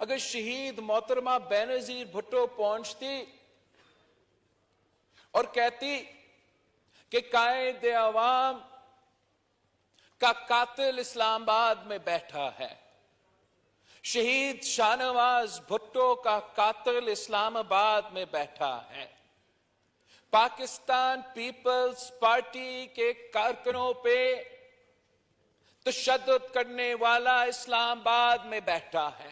اگر شہید محترمہ بینظیر بھٹو پہنچتی اور کہتی کہ قائد عوام کا قاتل اسلام آباد میں بیٹھا ہے، شہید شاہ نواز بھٹو کا قاتل اسلام آباد میں بیٹھا ہے، پاکستان پیپلز پارٹی کے کارکنوں پہ تشدد کرنے والا اسلام آباد میں بیٹھا ہے،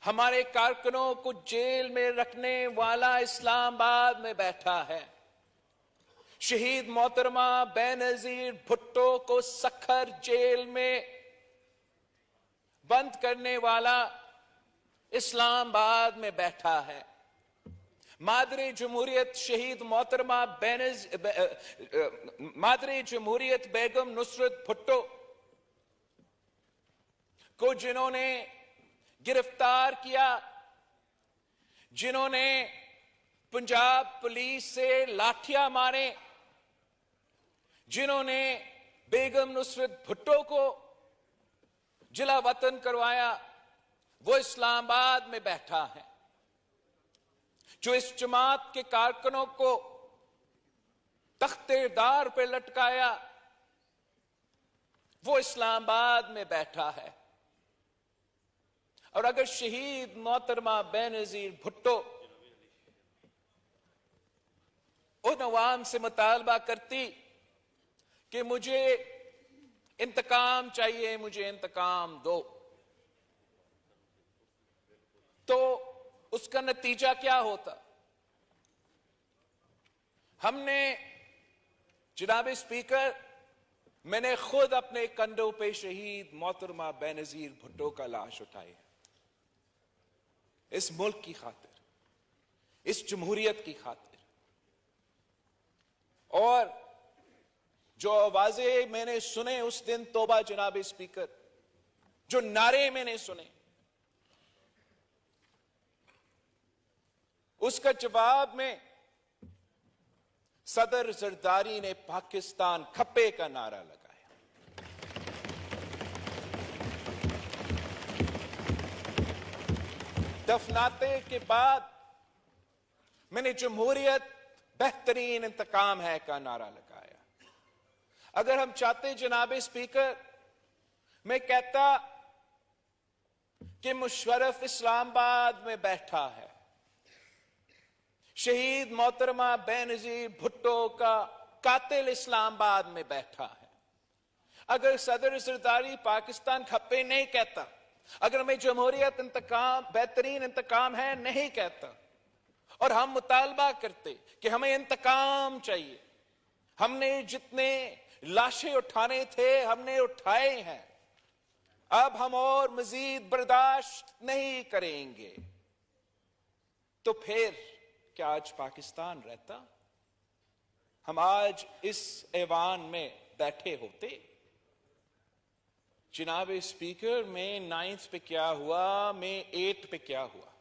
ہمارے کارکنوں کو جیل میں رکھنے والا اسلام آباد میں بیٹھا ہے، شہید محترمہ بینظیر بھٹو کو سکھر جیل میں بند کرنے والا اسلام آباد میں بیٹھا ہے، مادر جمہوریت شہید محترمہ مادر جمہوریت بیگم نصرت بھٹو کو جنہوں نے گرفتار کیا، جنہوں نے پنجاب پولیس سے لاٹھیاں مارے، جنہوں نے بیگم نصرت بھٹو کو جلا وطن کروایا، وہ اسلام آباد میں بیٹھا ہے، جو اس جماعت کے کارکنوں کو تختے دار پہ لٹکایا، وہ اسلام آباد میں بیٹھا ہے۔ اور اگر شہید محترمہ بینظیر بھٹو ان عوام سے مطالبہ کرتی کہ مجھے انتقام چاہیے، مجھے انتقام دو، تو اس کا نتیجہ کیا ہوتا؟ ہم نے جناب اسپیکر، میں نے خود اپنے کندھوں پہ شہید محترمہ بینظیر بھٹو کا لاش اٹھائی ہے، اس ملک کی خاطر، اس جمہوریت کی خاطر۔ اور جو آوازیں میں نے سنے اس دن توبہ جناب اسپیکر، جو نعرے میں نے سنے، اس کا جواب میں صدر زرداری نے پاکستان کھپے کا نعرہ لگایا۔ دفناتے کے بعد میں نے جمہوریت بہترین انتقام ہے کا نعرہ لگایا۔ اگر ہم چاہتے جناب اسپیکر، میں کہتا کہ مشرف اسلام آباد میں بیٹھا ہے، شہید محترمہ بینظیر بھٹو کا قاتل اسلام آباد میں بیٹھا ہے۔ اگر صدر زرداری پاکستان کھپے نہیں کہتا، اگر میں جمہوریت انتقام بہترین انتقام ہے نہیں کہتا، اور ہم مطالبہ کرتے کہ ہمیں انتقام چاہیے، ہم نے جتنے لاشیں اٹھانے تھے ہم نے اٹھائے ہیں، اب ہم اور مزید برداشت نہیں کریں گے، تو پھر کیا آج پاکستان رہتا؟ ہم آج اس ایوان میں بیٹھے ہوتے؟ جناب اسپیکر، میں 9 پہ کیا ہوا، میں 8 پہ کیا ہوا؟